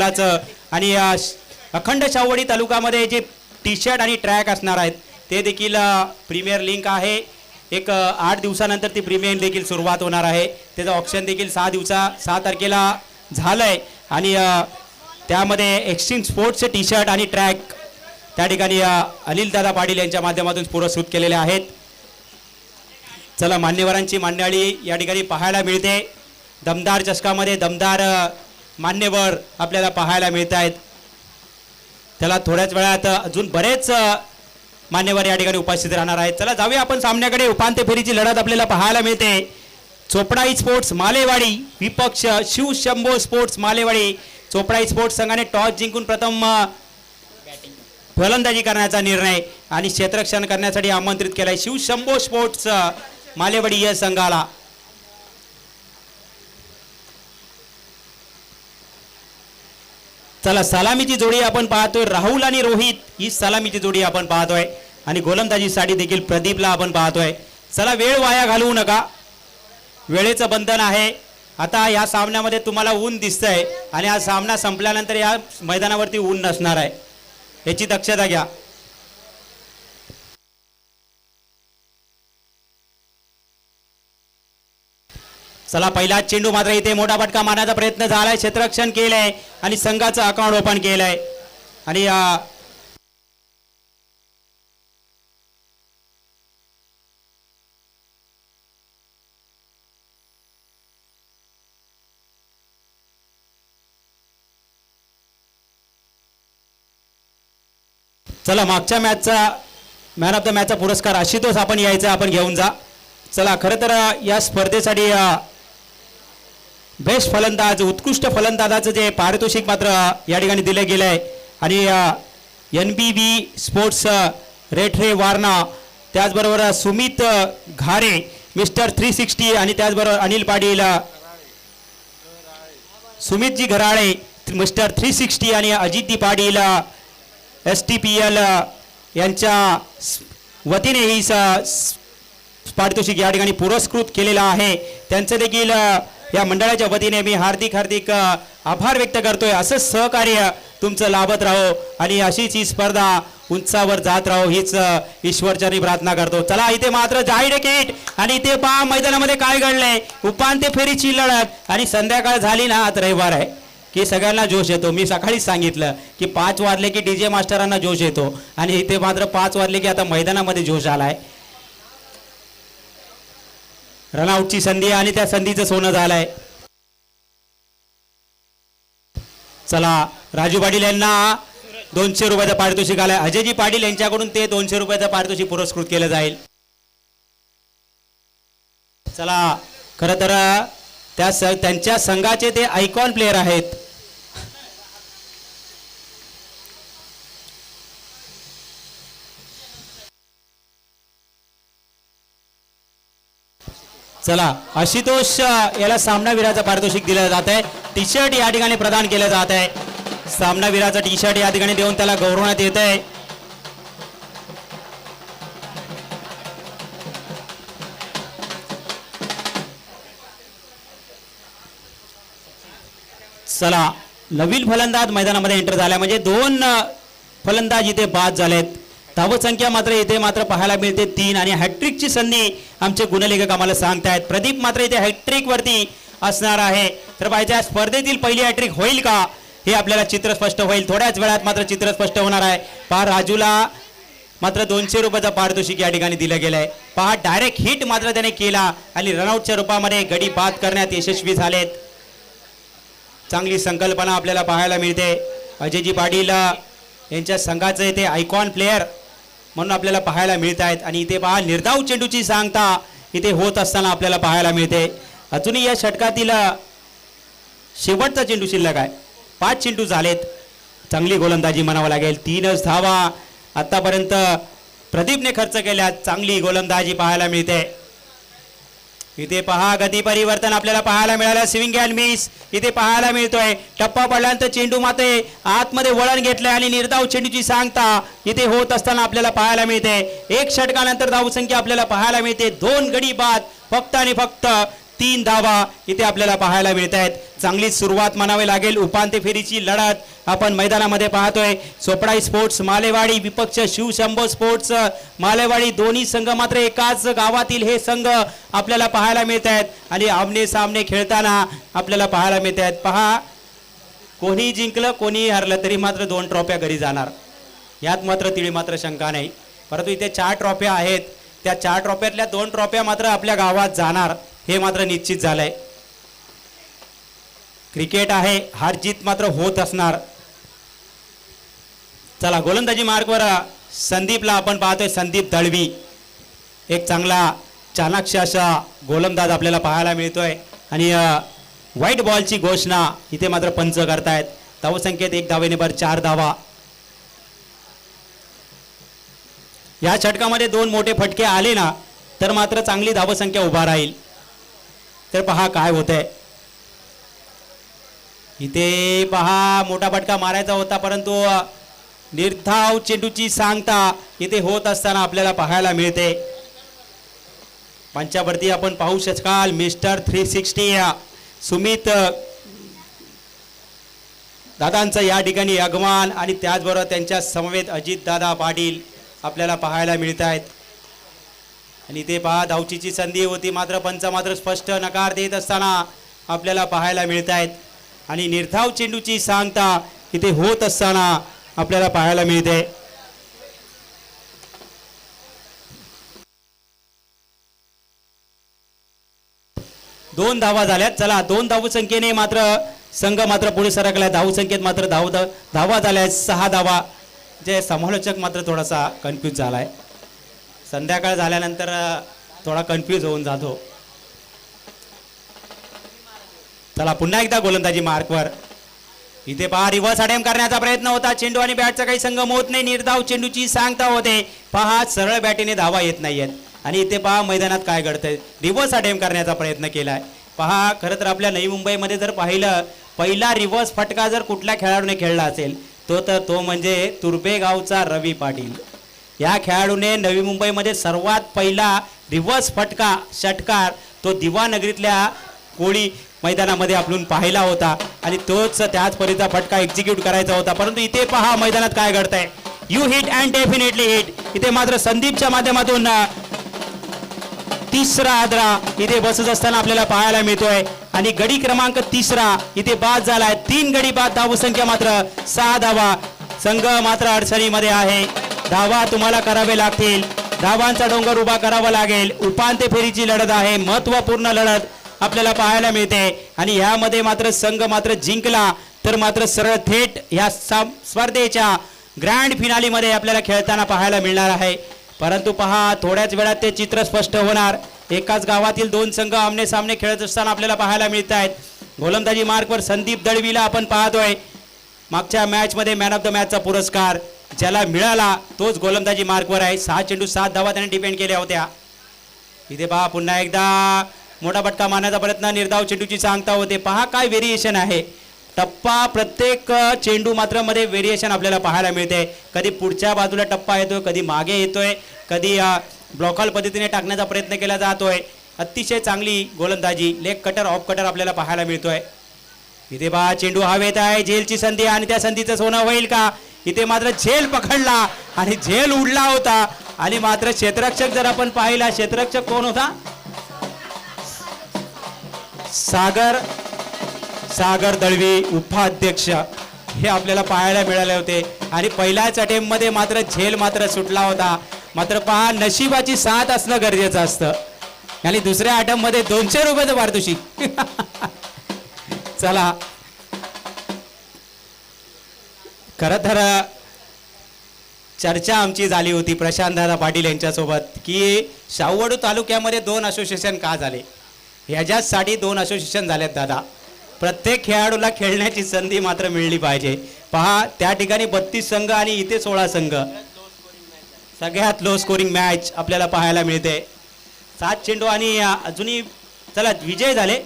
आणि अखंड शाहूवाडी तालुक्यामध्ये जे टी शर्ट आणि ट्रॅक असणार आहेत ते देखील प्रीमियर लिंक आहे। एक 8 दिवसानंतर ती प्रीमियर देखील सुरुवात होणार आहे। त्याचं ऑप्शन देखील 6 तारखेला झालंय आणि त्यामध्ये एक्स्ट्रीम स्पोर्ट्सचे टी शर्ट आणि ट्रॅक त्या ठिकाणी अनिल दादा पाटील यांच्या माध्यमातून पुरस्कृत केलेले आहेत। चला, मान्यवरांची मंडळी या ठिकाणी पाहायला मिळते। दमदार चषकामध्ये दमदार मान्यवर आपल्याला पाहायला मिळत आहेत। त्याला थोड्याच वेळात अजून बरेच मान्यवर या ठिकाणी उपस्थित राहणार आहेत। चला जाऊया आपण सामन्याकडे। उपांत्य फेरीची लढत आपल्याला पाहायला मिळते। चोपडाई स्पोर्ट्स मालेवाडी विपक्ष शिवशंभो स्पोर्ट्स मालेवाडी। चोपडाई स्पोर्ट्स संघाने टॉस जिंकून प्रथम फलंदाजी करण्याचा निर्णय आणि क्षेत्ररक्षण करण्यासाठी आमंत्रित केलाय शिवशंभो स्पोर्ट्स मालेवाडी या संघाला। चला, सलामीची जोडी आपण पाहतोय। राहुल आणि रोहित ही सलामीची जोडी आपण पाहतोय आणि गोलंदाजीसाठी देखील प्रदीपला आपण पाहतोय। चला, वेळ वाया घालवू नका, वेळेचं बंधन आहे। आता या सामन्यामध्ये तुम्हाला ऊन दिसतंय आणि हा सामना संपल्यानंतर या मैदानावरती ऊन नसणार आहे, याची दक्षता घ्या। चला, पहिला चेंडू मात्र इथे मोठा फटका मारण्याचा प्रयत्न झालाय। क्षेत्ररक्षण केलंय आणि संघाचं अकाउंट ओपन केलंय आणि चला, मागच्या मॅचचा मॅन ऑफ द मॅचचा पुरस्कार आशुतोष आपण यायचा आपण घेऊन जा। चला, खरं तर या स्पर्धेसाठी बेस्ट फलंदाज उत्कृष्ट फलंदाजाचं जे पारितोषिक मात्र या ठिकाणी दिले गेले आहे आणि NBB स्पोर्ट्स रेठरे वारणा, त्याचबरोबर सुमित घारे मिस्टर 360 आणि त्याचबरोबर अनिल पाटील सुमितजी घराळे मिस्टर 360 आणि अजितजी पाटील STPL यांच्या वतीने ही पारितोषिक या ठिकाणी पुरस्कृत केलेला आहे। त्यांचे देखील या मंडळाच्या वतीने मी हार्दिक आभार व्यक्त करतोय। असंच सहकार्य तुमचं लाभत राहो आणि अशीच ही स्पर्धा उंचावर जात राहो हीच ईश्वरचरणी प्रार्थना करतो। चला, इथे मात्र जाहीर किट आणि इथे पहा मैदानामध्ये काय घडलंय। उपांत्य फेरीची लढत आणि संध्याकाळ झाली ना, आज रविवार आहे की सगळ्यांना जोश येतो। मी सकाळीच सांगितलं की 5 वाजले की DJ मास्टरांना जोश येतो आणि इथे मात्र 5 वाजले की आता मैदानामध्ये जोश आलाय। रनआउटची संधी आणि त्या संधीचं सोनं झालंय। चला, राजू पाटील यांना 200 रुपयाचं पारितोषिक आलंय। अजयजी पाटील यांच्याकडून ते 200 रुपयाचं पारितोषिक पुरस्कृत केलं जाईल। चला, खरं तर त्यांच्या संघाचे ते आयकॉन प्लेयर आहेत। चला, आशुतोष याला सामनावीराचं पारितोषिक दिलं जात आहे। टी शर्ट या ठिकाणी प्रदान केलं जात आहे। सामनावीराचं टी शर्ट या ठिकाणी देऊन त्याला गौरवण्यात येत आहे। चला, नवीन फलंदाज मैदानामध्ये एंटर झाला म्हणजे 2 फलंदाज इथे बाद झालेत। धावसंख्या मात्र इथे मात्र पाहायला मिळते 3 आणि हॅट्रिकची संधी आमचे गुणलेखक आम्हाला सांगतायत। प्रदीप मात्र इथे हॅट्रिक वरती असणार आहे। तर पाहिजे स्पर्धेतील पहिली हॅट्रिक होईल का हे आपल्याला चित्र स्पष्ट होईल। थोड्याच वेळात मात्र चित्र स्पष्ट होणार आहे। पहा, राजूला मात्र 200 रुपयाचं पारितोषिक या ठिकाणी दिलं गेलंय। पहा, डायरेक्ट हिट मात्र त्याने केला आणि रनआउटच्या रूपामध्ये गडी बाद करण्यात यशस्वी झालेत। चांगली संकल्पना आपल्याला पाहायला मिळते। अजयजी पाटील यांच्या संघाचे इथे आयकॉन प्लेयर म्हणून आपल्याला पाहायला मिळत आहेत आणि इथे पहा, निर्धाव चेंडूची सांगता इथे होत असताना आपल्याला पाहायला मिळते। अजूनही या षटकातील शेवटचा चेंडू शिल्लक आहे। 5 चेंडू झालेत। चांगली गोलंदाजी म्हणावं लागेल। 3च धावा आतापर्यंत प्रदीपने खर्च केल्या। चांगली गोलंदाजी पाहायला मिळते। इथे पहा, गती परिवर्तन आपल्याला पाहायला मिळालं। स्विंग अँड मिस इथे पाहायला मिळतोय। टप्पा पडल्यानंतर चेंडू मात्र आतमध्ये वळण घेतलंय आणि निर्धाव चेंडूची सांगता इथे होत असताना आपल्याला पाहायला मिळते। 1 षटकानंतर धावसंख्या आपल्याला पाहायला मिळते 2 गडी बाद फक्त आणि फक्त 3 धावा इथे आपल्याला पाहायला मिळत आहेत. चांगली सुरुवात म्हणावी लागेल. उपांत्य फेरीची लढत आपण मैदानामध्ये पाहतोय. सोपडाई स्पोर्ट्स मालेवाडी विपक्ष शिवशंभो स्पोर्ट्स मालेवाडी, दोन्ही संघ मात्र एकाच गावातील हे संघ आपल्याला पाहायला मिळत आहेत आणि आमने सामने खेळताना आपल्याला पाहायला मिळत आहेत. पहा, कोणी जिंकलं कोणी हरलं तरी मात्र 2 ट्रॉफ्या घरी जाणार, यात मात्र तिळी मात्र शंका नाही. परंतु इथे 4 ट्रॉफ्या आहेत, त्या 4 ट्रॉफ्यातल्या 2 ट्रॉफ्या मात्र आपल्या गावात जाणार हे मात्र निश्चित झालंय. क्रिकेट आहे, हार जीत मात्र होत असणार. चला, गोलंदाजी मार्गवर संदीपला आपण पाहतोय. संदीप दळवी एक चांगला चाणाक्ष असा गोलंदाज आपल्याला पाहायला मिळतोय आणि व्हाईट बॉलची घोषणा इथे मात्र पंच करतायत. धावसंख्येत 1 धावेने 4 धावा. या षटकामध्ये 2 मोठे फटके आले ना तर मात्र चांगली धावसंख्या उभा राहील. तर पहा काय होतंय इथे. पहा, मोठा फटका मारायचा होता परंतु निर्धाव चेंडूची सांगता इथे होत असताना आपल्याला पाहायला मिळते. पंचावरती आपण पाहू शकाल मिस्टर 360 सुमित दादांचं या ठिकाणी आगमन आणि त्याचबरोबर त्यांच्या समवेत अजित दादा पाटील आपल्याला पाहायला मिळत आहेत. आणि इथे पहा, धावचीची संधी होती मात्र पंच मात्र स्पष्ट नकार देत असताना आपल्याला पाहायला मिळत आहेत आणि निर्धाव चेंडूची सांगता इथे होत असताना आपल्याला पाहायला मिळते. दोन धावा झाल्यात. चला, 2 धावसंख्येने मात्र संघ मात्र पुढे सरकलाय. धावसंख्येत मात्र धावा झाल्या 6 धावा. जे समालोचक मात्र थोडासा कन्फ्यूज झालाय. संध्याकाळ झाल्यानंतर थोडा कन्फ्यूज होऊन जातो. चला, पुन्हा एकदा गोलंदाजी मार्कवर. इथे पहा, रिव्हर्स अटेम्प्ट करण्याचा प्रयत्न होता. चेंडू आणि बॅटचा काही संगम होत नाही. निर्धाव चेंडूची सांगता होते. पहा, सरळ बॅटीने धावा येत नाहीयेत आणि इथे पहा मैदानात काय घडतंय. रिव्हर्स अटेम्प्ट करण्याचा प्रयत्न केलाय. पहा, खरं तर आपल्या नवी मुंबईमध्ये जर पाहिलं, पहिला रिव्हर्स फटका जर कुठल्या खेळाडूने खेळला असेल तो म्हणजे तुर्भेगावचा रवी पाटील. या खेळाडूने नवी मुंबईमध्ये सर्वात पहिला रिव्हर्स षटकार तो दिवानगरीतल्या कोळी मैदानामध्ये आपण पाहिला होता आणि तोच त्याच परीचा फटका एक्झिक्यूट करायचा होता. परंतु इथे पहा मैदानात काय घडतंय. You hit and definitely hit. इथे मात्र संदीपच्या माध्यमातून 3रा आदरा इथे बसत असताना आपल्याला पाहायला मिळतोय आणि गडी क्रमांक 3रा इथे बाद झालाय. 3 गडी बाद. धावसंख्या मात्र 6 धावा. संघ मात्र अडचणीमध्ये आहे. धावा तुम्हाला करावे लागतील. धावांचा डोंगर उभा करावा लागेल. उपांत्य फेरीची लढत आहे. महत्त्वपूर्ण लढत आपल्याला पाहायला मिळते आणि यामध्ये मात्र संघ मात्र जिंकला तर मात्र सरळ थेट या स्पर्धेच्या ग्रँड फिनालीमध्ये आपल्याला खेळताना पाहायला मिळणार आहे. परंतु पहा, थोड्याच वेळात ते चित्र स्पष्ट होणार. एकाच गावातील 2 संघ आमने सामने खेळत असताना आपल्याला पाहायला मिळत आहेत. गोलंदाजी मार्कवर संदीप दळवीला आपण पाहतोय. मागच्या मॅचमध्ये मॅन ऑफ द मॅचचा पुरस्कार ज्याला मिळाला तोच गोलंदाजी मार्कवर आहे. 6 चेंडू 7 धावा त्याने डिपेंड केल्या होत्या. इथे पहा, पुन्हा एकदा मोठा फटका मारण्याचा प्रयत्न. निर्धाव चेंडूची सांगता होते. पहा काय व्हेरिएशन आहे. टप्पा प्रत्येक चेंडू मात्र मध्ये व्हेरिएशन आपल्याला पाहायला मिळते. कधी पुढच्या बाजूला टप्पा येतोय, कधी मागे येतोय, कधी ब्लॉकॉल पद्धतीने टाकण्याचा प्रयत्न केला जातोय. अतिशय चांगली गोलंदाजी लेग कटर ऑफ कटर आपल्याला पाहायला मिळतोय. इथे पहा, चेंडू हवेत आहे. झेलची संधी आणि त्या संधीचं सोनं होईल का. इथे मात्र झेल पकडला आणि झेल उडला होता आणि मात्र क्षेत्ररक्षक जर आपण पाहिला, क्षेत्ररक्षक कोण होता. सागर दळवी उपाध्यक्ष हे आपल्याला पाहायला मिळाले होते आणि पहिल्याच अटेम्प्टमध्ये मात्र झेल मात्र सुटला होता. मात्र पहा, नशिबाची साथ असणं गरजेचं असतं आणि दुसऱ्या अटेम्प्टमध्ये 200 रुपयाचं पारितोषिक. चला, खरं तर चर्चा आमची झाली होती प्रशांतदादा पाटील यांच्यासोबत की शाहूवाडी तालुक्यामध्ये 2 असोसिएशन का झाले. ह्याच्यासाठी 2 असोसिएशन झालेत दादा. प्रत्येक खेळाडूला खेळण्याची संधी मात्र मिळली पाहिजे. पहा, त्या ठिकाणी 32 संघ आणि इथे 16 संघ. सगळ्यात लो स्कोरिंग मॅच आपल्याला पाहायला मिळते. 7 चेंडू आणि अजूनही चला विजय झाले.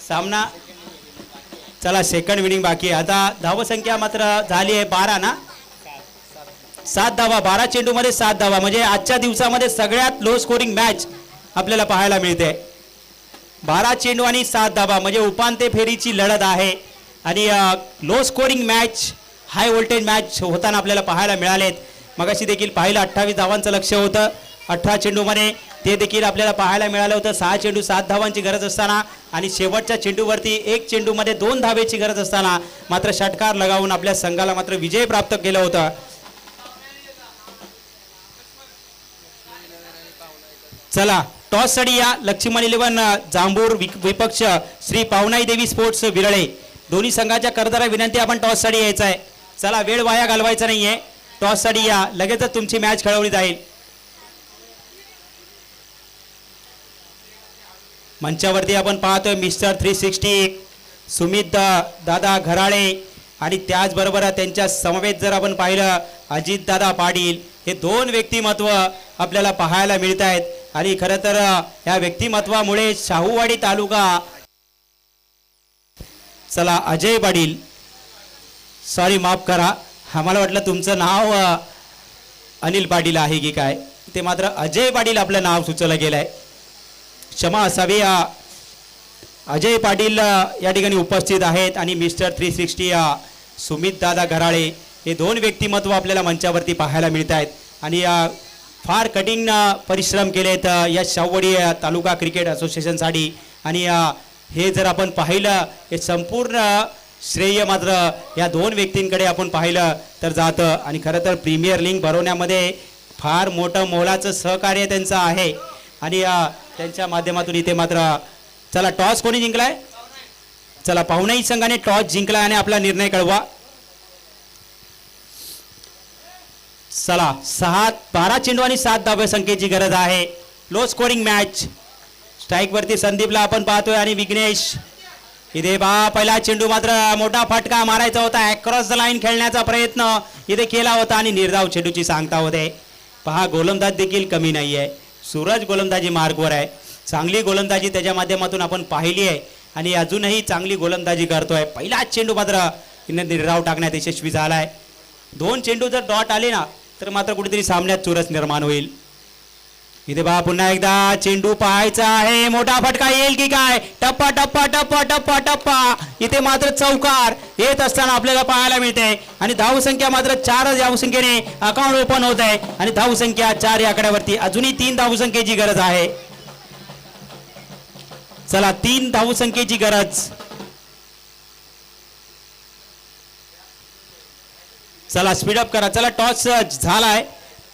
सामना चला सेकंड इनिंग बाकी आहे. आता धावसंख्या मात्र झाली आहे 12 ना. 7 धावा. 12 चेंडूमध्ये 7 धावा म्हणजे आजच्या दिवसामध्ये सगळ्यात लो स्कोरिंग मॅच आपल्याला पाहायला मिळते. 12 चेंडू आणि 7 धावा म्हणजे उपांत्य फेरीची लढत आहे आणि low scoring match high voltage match होताना आपल्याला पाहायला मिळालेत. मगाशी देखील पाहिलं 28 धावांचं लक्ष्य होतं 18 चेंडूमध्ये, ते देखील आपल्याला पाहायला मिळालं होतं. 6 चेंडू 7 धावांची गरज असताना आणि शेवटच्या चेंडूवरती 1 चेंडूमध्ये 2 धावेची गरज असताना मात्र षटकार लगावून आपल्या संघाला मात्र विजय प्राप्त केला होता. चला टॉससाठी या लक्ष्मण 11 जांभूर विपक्ष श्री पावनाई देवी स्पोर्ट्स विरळे दोन्ही संघाच्या कर्जदार विनंती आपण टॉससाठी यायचं आहे. चला वेळ वाया घालवायचा नाहीये, टॉससाठी या, लगेचच तुमची मॅच खेळवली जाईल. मंचावरती आपण पाहतोय मिस्टर 360 सुमित दादा घराळे आणि त्याचबरोबर त्यांच्या समवेत जर आपण पाहिलं अजित दादा पाटील, हे दोन व्यक्तिमत्व आपल्याला पाहायला मिळत आहेत. आणि खरं तर या व्यक्तिमत्वामुळे शाहूवाडी तालुका, चला अजय पाटील, सॉरी माफ करा, आम्हाला वाटलं तुमचं नाव अनिल पाटील आहे की काय, ते मात्र अजय पाटील आपलं नाव सुचवलं गेलं आहे, क्षमा असावी. अजय पाटील या ठिकाणी उपस्थित आहेत आणि मिस्टर 360 सुमित दादा घराळे हे दोन व्यक्तिमत्व आपल्याला मंचावरती पाहायला मिळत आहेत. आणि फार कठीण परिश्रम केलेत या शाहूवाडी तालुका क्रिकेट असोसिएशनसाठी. आणि हे जर आपण पाहिलं हे संपूर्ण श्रेय मात्र या दोन व्यक्तींकडे आपण पाहिलं तर जातं. आणि खरं तर प्रीमियर लीग भरवण्यामध्ये फार मोठं मोलाचं सहकार्य त्यांचं आहे. आणि त्यांच्या माध्यमातून इथे मात्र, चला टॉस कोणी जिंकलाय, चला पाहुणाई संघाने टॉस जिंकला आणि आपला निर्णय कळवा. चला 12 चेंडू आणि 7 धावे संख्येची गरज आहे. Low scoring match. स्ट्राईक वरती संदीपला आपण पाहतोय आणि विघ्नेश इथे पहिला चेंडू मात्र मोठा फटका मारायचा होता, अक्रॉस द लाईन खेळण्याचा प्रयत्न इथे केला होता आणि निर्धाव चेंडूची सांगता होते. पहा गोलंदाज देखील कमी नाही आहे, सूरज गोलंदाजी मार्गवर आहे, चांगली गोलंदाजी त्याच्या माध्यमातून आपण पाहिली आहे आणि अजूनही चांगली गोलंदाजी करतोय. पहिला चेंडू मात्र निर्धाव टाकण्यात यशस्वी झालाय. 2 चेंडू जर डॉट आले ना तर मात्र कुठेतरी सामन्यात चुरस निर्माण होईल. इथे पुन्हा एकदा चेंडू पाहायचा आहे, मोठा फटका येईल की काय, टप्पा टप्पा टप्पा टप्पा टप्पा, इथे मात्र चौकार येत असताना आपल्याला पाहायला मिळते. आणि धावसंख्या मात्र 4 धावसंख्येने अकाउंट ओपन होत आहे आणि धावसंख्या 4 या आकड्यावरती अजूनही 3 धावसंख्येची गरज आहे. चला 3 धावसंख्येची गरज. चला स्पीडअप करा. चला टॉस झालाय.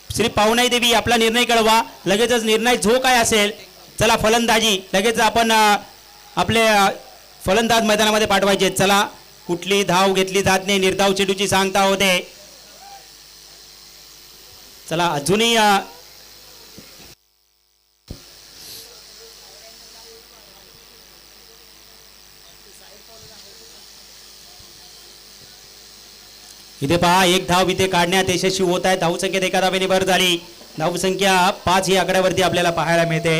श्री पावनाई देवी आपला निर्णय कळवा, लगेचच निर्णय जो काय असेल. चला फलंदाजी लगेच आपण आपले फलंदाज मैदानामध्ये पाठवायचे. चला कुठली धाव घेतली जात नाही, निर्धाव चेंडूची सांगता होते. चला अजूनही इथे पहा एक धाव इथे काढण्यात यशस्वी होत आहे. धावसंख्येत एका धावेने भर झाली. धावसंख्या 5 ही आकड्यावरती आपल्याला पाहायला मिळते.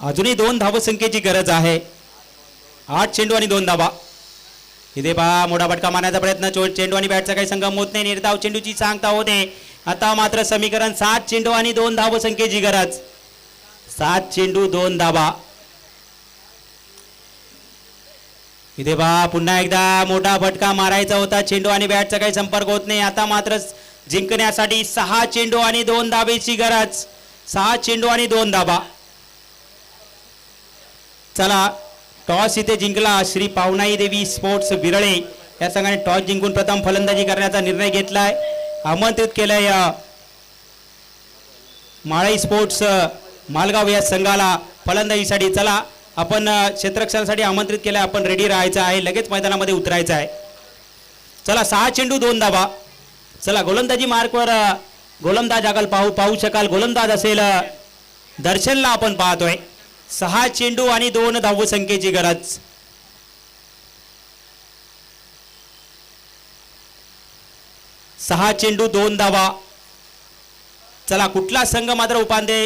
अजूनही 2 धावसंख्येची गरज आहे. 8 चेंडू आणि 2 धावा. इथे पहा मोठा फटका मारण्याचा प्रयत्न, चेंडू आणि बॅटचा काही संगम होत नाही, निर्धाव चेंडूची सांगता होते. आता मात्र समीकरण 7 चेंडू आणि 2 धावसंख्येची गरज. 7 चेंडू 2 धावा. इथे पुन्हा एकदा मोठा फटका मारायचा होता, चेंडू आणि बॅटचा काही संपर्क होत नाही. आता मात्र जिंकण्यासाठी 6 चेंडू आणि 2 धावेची गरज. 6 चेंडू आणि 2 धावा. चला टॉस इथे जिंकला श्री पावनाई देवी स्पोर्ट्स विरळे या संघाने. टॉस जिंकून प्रथम फलंदाजी करण्याचा निर्णय घेतलाय. आमंत्रित केलंय माळई स्पोर्ट्स मालगाव या संघाला फलंदाजीसाठी. चला आपण क्षेत्ररक्षणासाठी आमंत्रित केलं, आपण रेडी राहायचं आहे, लगेच मैदानामध्ये उतरायचं आहे. चला 6 चेंडू 2 धावा. चला गोलंदाजी मार्कवर गोलंदाज आगाल पाहू शकाल. गोलंदाज असेल दर्शनला आपण पाहतोय. 6 चेंडू आणि 2 धावसंख्येची गरज. सहा चेंडू 2 धावा. चला कुठला संघ मात्र उपांत्य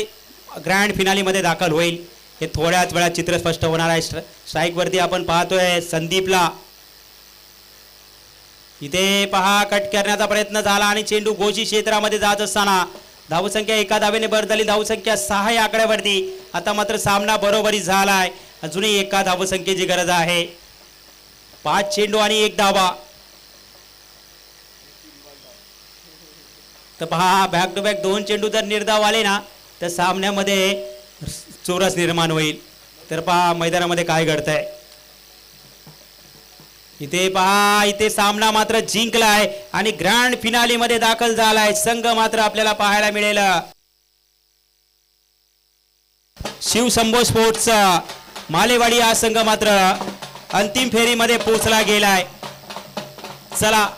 ग्रँड फिनालीमध्ये दाखल होईल हे थोड्याच वेळात चित्र स्पष्ट होणार आहे. स्ट्राईक वरती आपण पाहतोय संदीपला. इथे पहा कट करण्याचा प्रयत्न झाला आणि चेंडू गोशी क्षेत्रामध्ये जात असताना धावसंख्या एका धावेने भर झाली, धावसंख्या 6 या आकड्यावरती. आता मात्र सामना बरोबरी झालाय, अजूनही एका धावसंख्येची गरज आहे. 5 चेंडू आणि 1 धावा. तर पहा बॅक टू बॅक 2 चेंडू जर निर्धाव आले ना तर सामन्यामध्ये चोरस निर्माण होईल. तर पहा मैदानामध्ये काय घडतंय इथे. पहा इथे सामना मात्र जिंकलाय आणि ग्रँड फिनाली मध्ये दाखल झालाय संघ मात्र आपल्याला पाहायला मिळेल शिवशंभो स्पोर्ट्सचा मालेवाडी. हा संघ मात्र अंतिम फेरीमध्ये पोहोचला गेलाय. चला